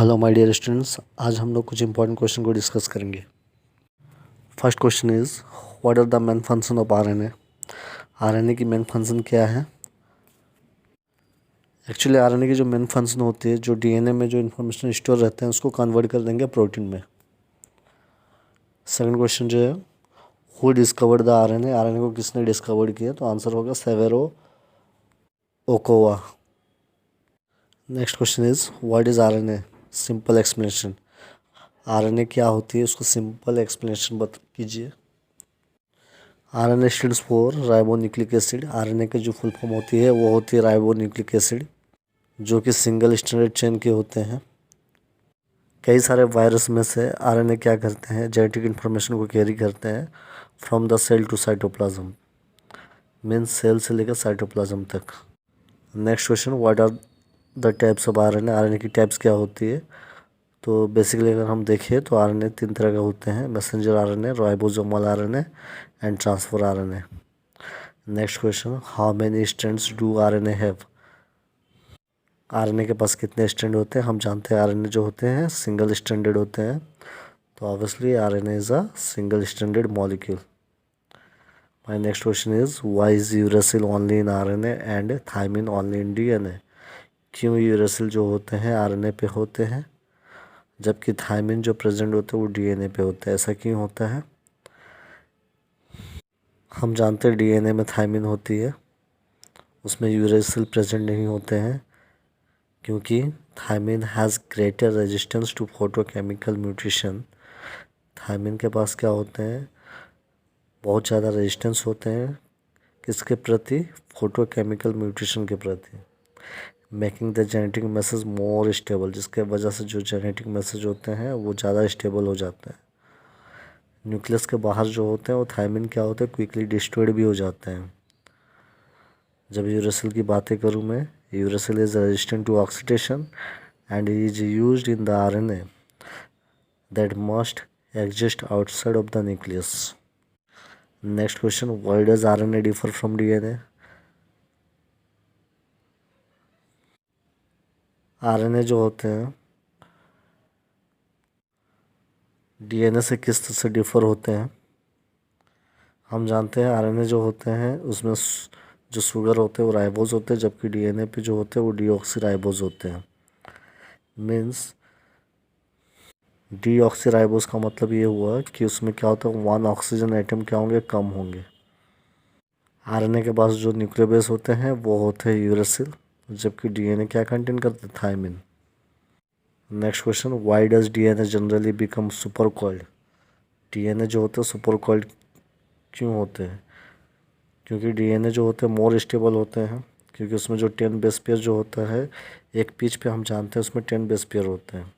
Hello my dear students, आज हम लोग कुछ इंपॉर्टेंट क्वेश्चन को डिस्कस करेंगे। First question is what are the main function of RNA. RNA की मेन फंक्शन क्या है? एक्चुअली आरएनए की जो मेन फंक्शन होती है, जो डीएनए में जो इन्फॉर्मेशन स्टोर रहते हैं उसको कन्वर्ट कर देंगे प्रोटीन में। सेकंड क्वेश्चन जो है, who discovered the RNA. RNA को किसने डिस्कवर्ड किया? तो आंसर होगा Severo Ochoa. Next question is what is RNA. Simple explanation. RNA क्या होती है, उसको सिंपल एक्सप्लेनेशन कीजिए। RNA stands for ribonucleic acid. RNA की जो फुल फॉर्म होती है वो होती है राइबोन्यूक्लिक एसिड, जो कि सिंगल स्ट्रैंडेड चेन के होते हैं। कई सारे वायरस में से आरएनए क्या करते हैं, जेनेटिक इन्फॉर्मेशन को कैरी करते हैं from the cell to cytoplasm, means cell से लेकर साइटोप्लाज्म तक। Next question, what are the types of RNA. RNA की टाइप्स क्या होती है? तो बेसिकली अगर हम देखें तो आरएनए 3 तरह के होते हैं, messenger RNA, ribosomal RNA and transfer RNA. Next question, how many strands do RNA have. RNA के पास कितने स्ट्रैंड होते हैं? हम जानते हैं आरएनए जो होते हैं सिंगल स्ट्रैंडेड होते हैं, तो obviously RNA is a single stranded molecule. My next question is why is uracil only in RNA and thymine only in DNA. क्यों यूरेसिल जो होते हैं आरएनए पे होते हैं, जबकि थायमिन जो प्रेजेंट होते हैं वो डीएनए पे होते हैं? ऐसा क्यों होता है? हम जानते हैं डीएनए में थायमिन होती है, उसमें यूरेसिल प्रेजेंट नहीं होते हैं, क्योंकि thymine has greater resistance to photochemical mutation. Thymine के पास क्या होते हैं, बहुत ज़्यादा रेजिस्टेंस होते हैं किसके प्रति? फोटोकेमिकल म्यूटेशन के प्रति, making the genetic message more stable, जिसके वजह से जो जेनेटिक मैसेज होते हैं वो ज़्यादा स्टेबल हो जाते हैं। न्यूक्लियस के बाहर जो होते हैं वो थायमिन क्या होते हैं, क्विकली डिस्ट्रॉयड भी हो जाते हैं। जब यूरेसिल की बातें करूँ मैं, uracil is resistant to oxidation and is used in the RNA that must exist outside of the nucleus. Next question, why does RNA differ from DNA. RNA जो होते हैं डीएनए से किस तरह से डिफर होते हैं? हम जानते हैं आरएनए जो होते हैं उसमें जो शुगर होते हैं वो राइबोज होते हैं, जबकि डीएनए पे जो होते हैं वो डीऑक्सीराइबोज होते हैं। मीन्स डीऑक्सीराइबोज का मतलब ये हुआ कि उसमें क्या होता है, 1 ऑक्सीजन एटम क्या होंगे, कम होंगे। आरएनए के पास जो न्यूक्लियर बेस होते हैं वो होते हैं यूरेसिल, जबकि डीएनए क्या कंटेन करते हैं, thymine. Next question, why does DNA generally become super coiled. DNA जो होते हैं सुपर कॉइल्ड क्यों होते हैं? क्योंकि डीएनए जो होते हैं मोर स्टेबल होते हैं, क्योंकि उसमें जो 10 बेस पेयर जो होता है, एक पिच पे हम जानते हैं उसमें 10 बेस पेयर होते हैं,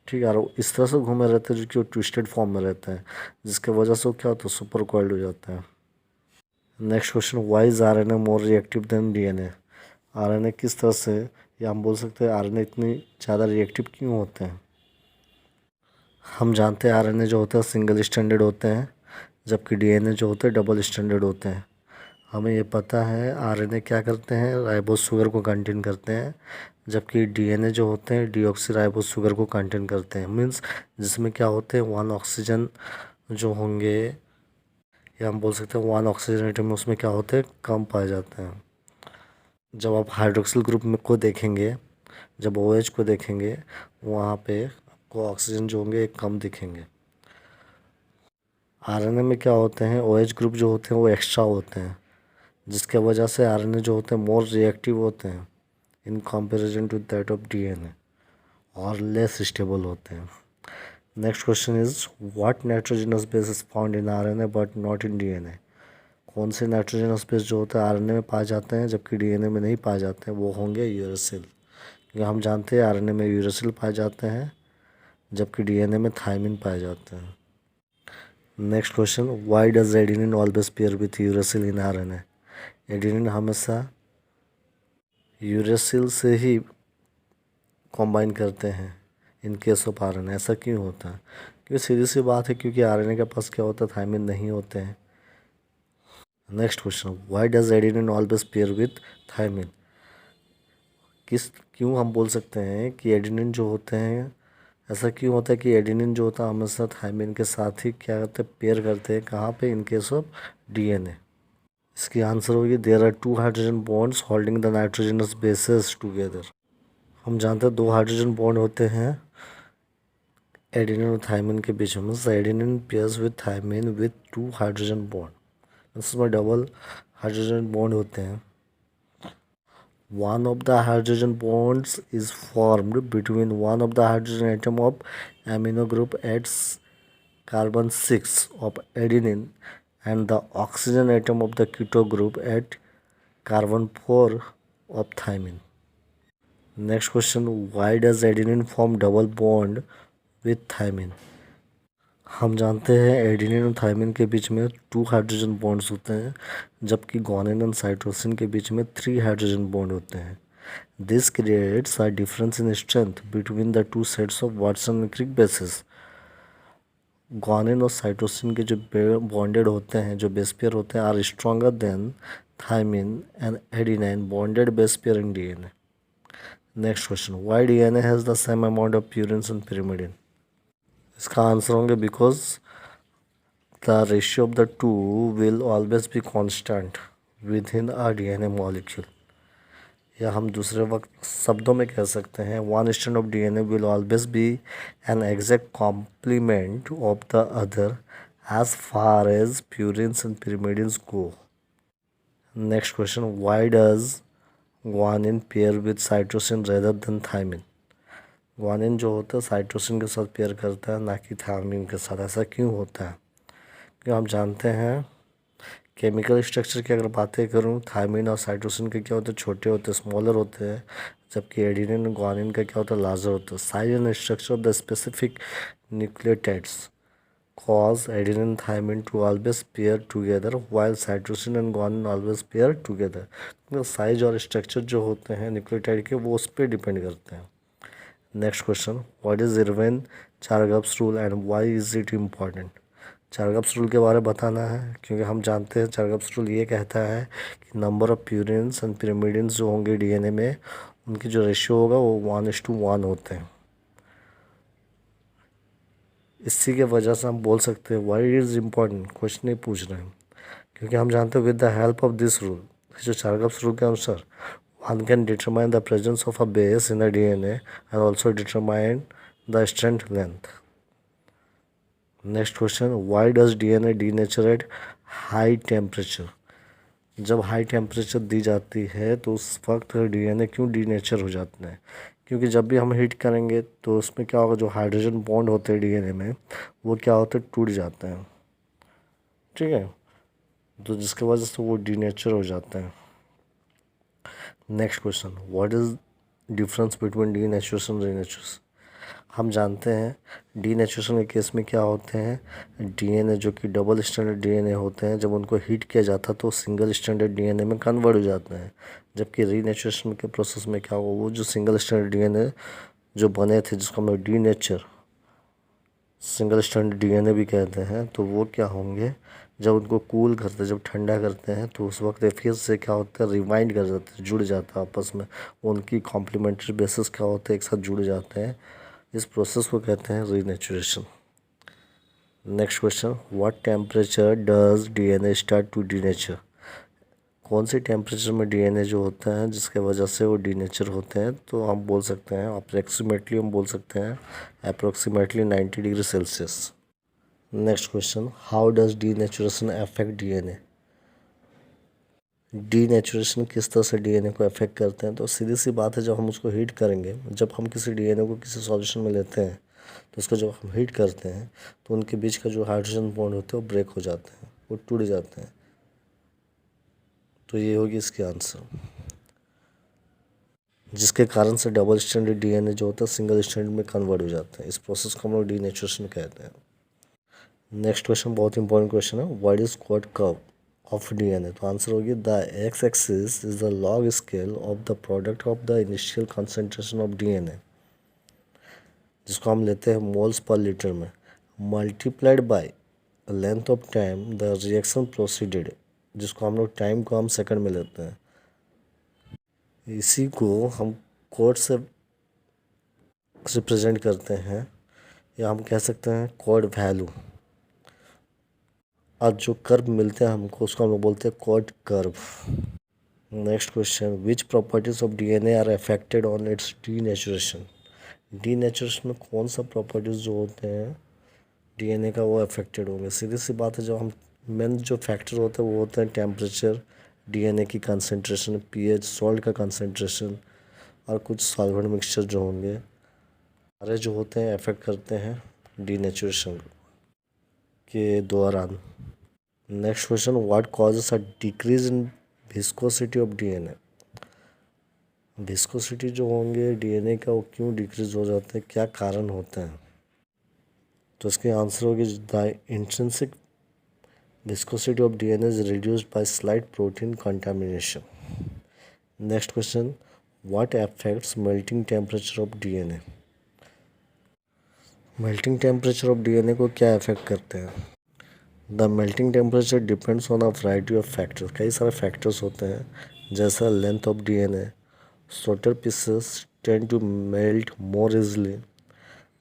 ठीक है, और इस तरह से घूमे रहते हैं जो कि वो ट्विस्टेड फॉर्म में रहता है, जिसके वजह से वो क्या होता है, सुपर कॉइल्ड हो जाता है। Next question, why is RNA more reactive than DNA. RNA किस तरह से, या हम बोल सकते हैं आरएनए इतनी ज़्यादा रिएक्टिव क्यों होते हैं? हम जानते हैं आरएनए जो होता है सिंगल स्ट्रैंडेड होते हैं, जबकि डीएनए जो होते हैं डबल स्ट्रैंडेड होते हैं। हमें ये पता है आरएनए क्या करते हैं, राइबोज शुगर को कंटेन करते हैं, जबकि डीएनए जो होते हैं डीऑक्सीराइबोज शुगर को कंटेन करते हैं। मीन्स जिसमें क्या होते हैं 1 ऑक्सीजन जो होंगे, या हम बोल सकते हैं 1 ऑक्सीजन एटम में उसमें क्या होते हैं, कम पाए जाते हैं। जब आप हाइड्रोक्सिल ग्रुप में को देखेंगे, जब OH को देखेंगे, वहाँ पे आपको ऑक्सीजन जो होंगे एक कम दिखेंगे। आरएनए में क्या होते हैं, OH ग्रुप जो होते हैं वो एक्स्ट्रा होते हैं, जिसके वजह से आरएनए जो होते हैं मोर रिएक्टिव होते हैं in comparison to that of DNA, और लेस स्टेबल होते हैं। Next question is what nitrogenous base is found in RNA but not in DNA. कौन से नाइट्रोजनस बेस जो होते हैं आरएनए में पाए जाते हैं जबकि डीएनए में नहीं पाए जाते हैं? वो होंगे यूरेसिल, क्योंकि हम जानते हैं आरएनए में यूरेसिल पाए जाते हैं, जबकि डीएनए में थायमिन पाए जाते हैं। Next question, why does adenine always pair with uracil in RNA. Adenine हमेशा यूरेसिल से ही कॉम्बाइन करते हैं इन केस ऑफ आरएनए, ऐसा क्यों होता है? क्योंकि सीधी सी बात है, क्योंकि आरएनए के पास क्या होता है, थायमिन नहीं होते हैं। Next question, why does adenine always pair with thymine. क्यों हम बोल सकते हैं कि एडेनिन जो होते हैं ऐसा क्यों होता है कि एडेनिन जो होता है हमेशा थायमिन के साथ ही क्या करते हैं, पेयर करते हैं, कहाँ पे, इन केस ऑफ डीएनए। इसकी आंसर होगी there are 2 hydrogen bonds holding the nitrogenous bases together. हम जानते हैं 2 हाइड्रोजन बॉन्ड होते हैं एडेनिन और थायमिन के बीच में। Adenine pairs with thymine with 2 hydrogen bond, इसमें डबल हाइड्रोजन बॉन्ड होते हैं। One of the hydrogen bonds is formed between one of the hydrogen atom of amino group at carbon 6 of adenine and the oxygen atom of the keto group at carbon 4 of thymine. Next question, why does adenine form double bond with thymine? हम जानते हैं adenine और thiamine के बीच में 2 hydrogen bonds होते हैं, जबकि गुआनिन और साइटोसिन के बीच में 3 हाइड्रोजन बॉन्ड होते हैं। This creates a difference in strength between the 2 sets of Watson and Crick bases. Guanine और साइटोसिन के जो बॉन्डेड होते हैं, जो बेस पेयर होते हैं, are stronger than thymine and adenine bonded base pair in DNA. Next question, why DNA has the same amount of purines and pyrimidine? इसका answer होंगे because the ratio of the two will always be constant within a DNA molecule। या हम दूसरे वक्त शब्दों में कह सकते हैं 1 strand of DNA will always be an exact complement of the other as far as purines and pyrimidines go। Next question, why does guanine pair with cytosine rather than thymine? Guanine जो होता है cytosine के साथ pair करता है, ना कि thiamine के साथ। ऐसा क्यों होता है? क्योंकि हम जानते हैं केमिकल स्ट्रक्चर की अगर बातें करूं, थायमिन और साइटोसिन के क्या होते हैं, छोटे होते हैं, स्मॉलर होते हैं, जबकि एडेनिन और गुआनिन का क्या होता है, लार्जर होता है। Size and structure of the specific nucleotides cause adenine and thymine to always pair together while cytosine and guanine always pair together। तो साइज और स्ट्रक्चर जो होते हैं न्यूक्लियोटाइड के, वो उस पर डिपेंड करते हैं। Next question, what is Erwin Chargaff's rule and why is it important? Chargaff's rule के बारे में बताना है, क्योंकि हम जानते हैं चारगप्स रूल ये कहता है कि number of purines and pyrimidines जो होंगे डीएनए में, उनकी जो रेशियो होगा वो 1:1 होते हैं। इसी के वजह से हम बोल सकते हैं व्हाई इज इम्पॉर्टेंट, क्वेश्चन नहीं पूछ रहे हैं, क्योंकि हम जानते हैं with the help of this rule, जो चारगप्स रूल के अनुसार, one can determine the presence of a base in the DNA and also determine the strand length। Next question, why does DNA denature at high temperature? जब high temperature दी जाती है तो उस वक्त DNA क्यों डीनेचर हो जाते हैं? क्योंकि जब भी हम हीट करेंगे तो उसमें क्या होगा, जो हाइड्रोजन बॉन्ड होते हैं डीएनए में, वो क्या होते हैं, टूट जाते हैं। ठीक है, तो जिसकी वजह से वो डीनेचर हो जाते हैं। Next question, what is difference between denaturation और रीनेचुरेशन? हम जानते हैं डीनेचुरेशन के केस में क्या होते हैं, डीएनए जो कि डबल स्टैंडर्ड डीएनए होते हैं, जब उनको हीट किया जाता है तो सिंगल स्टैंडर्ड डीएनए में कन्वर्ट हो जाते हैं। जबकि रीनेचुरेशन के प्रोसेस में क्या होगा, वो जो सिंगल स्टैंडर्ड डीएनए जो बने थे, जिसको हम लोग डीनेचर सिंगल स्टैंडर्ड डीएनए भी कहते हैं, तो वो क्या होंगे, जब उनको कूल करते हैं, जब ठंडा करते हैं, तो उस वक्त फिर से क्या होता है, रिवाइंड कर जाते हैं, जुड़ जाता है आपस में। उनकी कॉम्प्लीमेंट्री बेसिस क्या होते हैं, एक साथ जुड़ जाते हैं। इस प्रोसेस को कहते हैं renaturation. Next question, what temperature does DNA start to denature? कौन से टेम्परेचर में डीएनए जो होता है जिसके वजह से वो डीनेचर होते हैं? तो हम बोल सकते हैं अप्रॉक्सीमेटली, हम बोल सकते हैं approximately 90 degree Celsius. Next question, how does denaturation affect DNA? Denaturation किस तरह से डीएनए को अफेक्ट करते हैं? तो सीधी सी बात है, जब हम उसको हीट करेंगे, जब हम किसी डीएनए को किसी सॉल्यूशन में लेते हैं, तो उसको जब हम हीट करते हैं तो उनके बीच का जो हाइड्रोजन बॉन्ड होते हैं वो ब्रेक हो जाते हैं, वो टूट जाते हैं। तो ये होगी इसकी आंसर, जिसके कारण से डबल स्टैंडर्ड डीएनए जो होता है सिंगल स्टैंडर्ड में कन्वर्ट हो जाता है। इस प्रोसेस को हम लोग डीनेचुरेशन कहते हैं। नेक्स्ट क्वेश्चन बहुत इंपॉर्टेंट क्वेश्चन है, what is cot curve of DNA? तो आंसर होगी the X axis is the log scale of the product of the initial concentration of DNA, जिसको हम लेते हैं मोल्स पर लीटर में, multiplied by length of time the reaction proceeded, जिसको हम लोग टाइम को हम सेकंड में लेते हैं। इसी को हम कोड से रिप्रेजेंट करते हैं, या हम कह सकते हैं कोड वैल्यू। और जो कर्व मिलते हैं हमको उसको हम लोग बोलते हैं cot curve. Next question, which properties of DNA are affected on its denaturation. Denaturation में कौन सा प्रॉपर्टीज जो होते हैं डीएनए का वो अफेक्टेड होंगे। सीधी सी बात है, जो हम मेन जो फैक्टर होते हैं वो होते हैं टेम्परेचर, डीएनए की कंसंट्रेशन, पीएच, सॉल्ट का कंसंट्रेशन और कुछ सॉल्वेंट मिक्सचर जो होंगे, सारे जो होते हैं अफेक्ट करते हैं डीनेचुरेशन के दौरान। Next question, what causes a decrease in viscosity of DNA. Viscosity जो होंगे डीएनए का वो क्यों डिक्रीज हो जाते हैं, क्या कारण होते हैं। तो इसके आंसर होगी the intrinsic viscosity of DNA is reduced by slight protein contamination. Next question, what affects melting temperature of DNA? Melting temperature of DNA को क्या affect करते हैं? The melting temperature depends on a variety of factors. कई सारे factors होते हैं जैसा length of DNA, shorter pieces tend to melt more easily,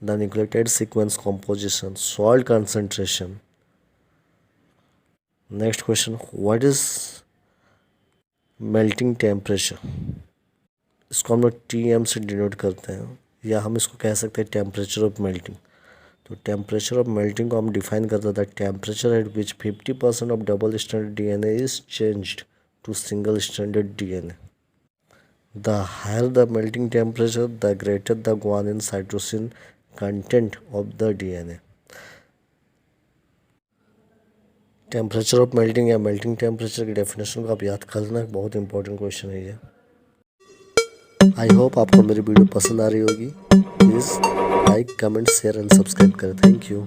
the nucleotide sequence composition, salt concentration. Next question, what is melting temperature. इसको हम लोग TM से denote करते हैं, या हम इसको कह सकते हैं टेम्परेचर ऑफ मेल्टिंग। तो टेम्परेचर ऑफ मेल्टिंग को हम डिफाइन करते थे temperature at which 50% of double standard DNA is changed to single standard DNA. The higher the melting temperature the greater the guanine cytosine content of the DNA. Temperature of melting या melting temperature की definition को आप याद कर लेना, बहुत important question है ये। आई होप आपको मेरी वीडियो पसंद आ रही होगी। Please like, comment, share and subscribe करें। Thank you.